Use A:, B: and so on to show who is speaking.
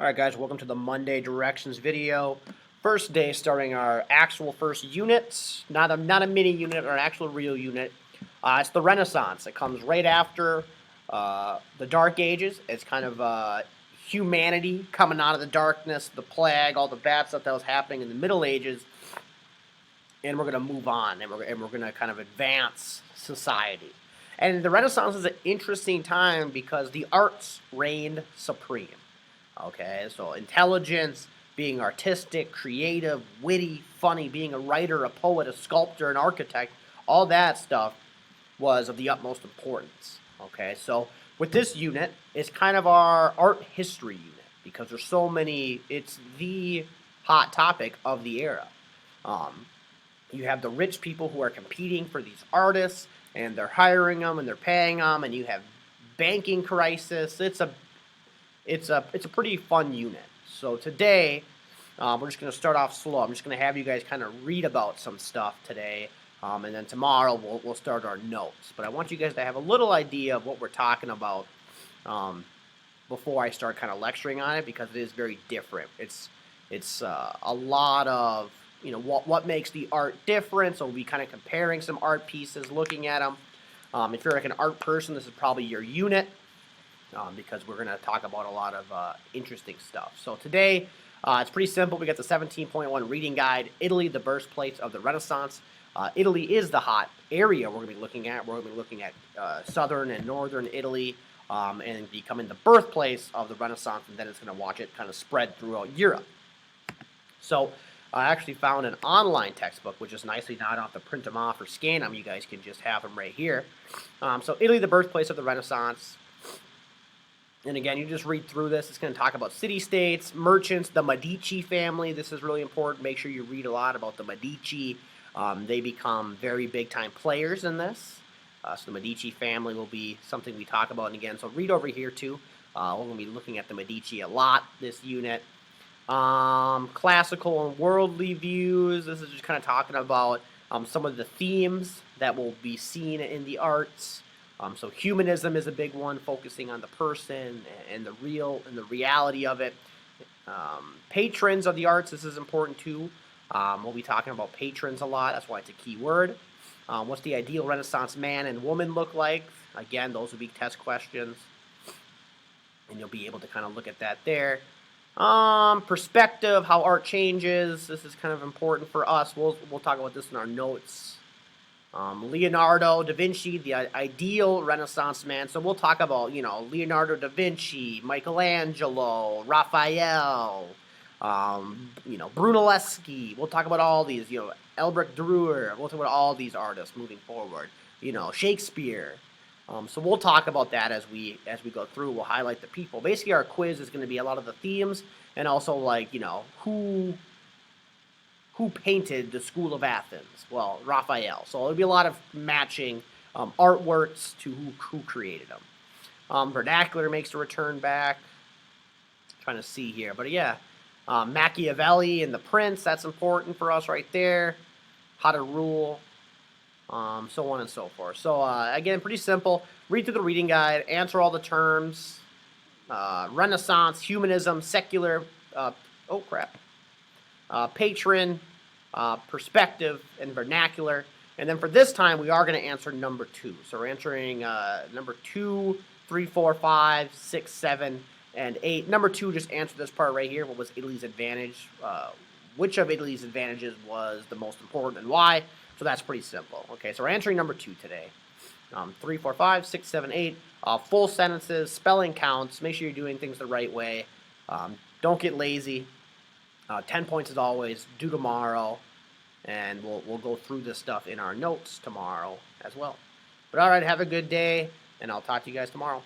A: Alright guys, welcome to the Monday Directions video. First day starting our actual first unit, not a mini unit or an actual real unit. It's the Renaissance. It comes right after the Dark Ages. It's kind of humanity coming out of the darkness, the plague, all the bad stuff that was happening in the Middle Ages. And we're going to move on, and we're going to kind of advance society. And the Renaissance is an interesting time because the arts reigned supreme. Okay, so intelligence, being artistic, creative, witty, funny, being a writer, a poet, a sculptor, an architect, all that stuff was of the utmost importance. Okay, so with this unit, it's kind of our art history unit because there's so many, it's the hot topic of the era. You have the rich people who are competing for these artists, and they're hiring them and they're paying them, and you have banking crisis. It's a pretty fun unit. So today, we're just going to start off slow. I'm just going to have you guys kind of read about some stuff today, and then tomorrow we'll start our notes. But I want you guys to have a little idea of what we're talking about before I start kind of lecturing on it, because it is very different. It's a lot of, you know, what makes the art different. So we'll be kind of comparing some art pieces, looking at them. If you're like an art person, this is probably your unit. Because we're going to talk about a lot of interesting stuff. So today, it's pretty simple. We got the 17.1 reading guide, Italy, the birthplace of the Renaissance. Italy is the hot area we're going to be looking at. We're going to be looking at southern and northern Italy and becoming the birthplace of the Renaissance, and then it's going to watch it kind of spread throughout Europe. So I actually found an online textbook, which is nicely not off to print them off or scan them. You guys can just have them right here. So Italy, the birthplace of the Renaissance. And again, you just read through this. It's going to talk about city-states, merchants, the Medici family. This is really important. Make sure you read a lot about the Medici. They become very big-time players in this. So the Medici family will be something we talk about. And again, so read over here too. We're going to be looking at the Medici a lot, this unit. Classical and worldly views. This is just kind of talking about some of the themes that will be seen in the arts. So humanism is a big one, focusing on the person and the reality of it. Patrons of the arts, this is important too. We'll be talking about patrons a lot. That's why it's a key word. What's the ideal Renaissance man and woman look like? Again, those will be test questions. And you'll be able to kind of look at that there. Perspective, how art changes. This is kind of important for us. We'll talk about this in our notes. Leonardo da Vinci, the ideal Renaissance man. So we'll talk about, you know, Leonardo da Vinci, Michelangelo, Raphael, you know, Brunelleschi. We'll talk about all these, you know, Albrecht Dürer. We'll talk about all these artists moving forward. You know, Shakespeare. So we'll talk about that as we go through. We'll highlight the people. Basically, our quiz is going to be a lot of the themes and also, like, you know, who painted the School of Athens? Well, Raphael. So there'll be a lot of matching artworks to who created them. Vernacular makes a return back. Trying to see here, but yeah, Machiavelli and the Prince. That's important for us right there. How to rule. So on and so forth. So again, pretty simple. Read through the reading guide. Answer all the terms. Renaissance, humanism, secular. Oh crap. Patron, perspective, and vernacular. And then for this time, we are going to answer number 2. So we're answering number 2, 3, 4, 5, 6, 7, and 8. Number 2, just answer this part right here. What was Italy's advantage? Which of Italy's advantages was the most important and why? So that's pretty simple. Okay, so we're answering number 2 today. 3, 4, 5, 6, 7, 8. Full sentences, spelling counts. Make sure you're doing things the right way. Don't get lazy. 10 points as always, due tomorrow, and we'll go through this stuff in our notes tomorrow as well. But all right, have a good day, and I'll talk to you guys tomorrow.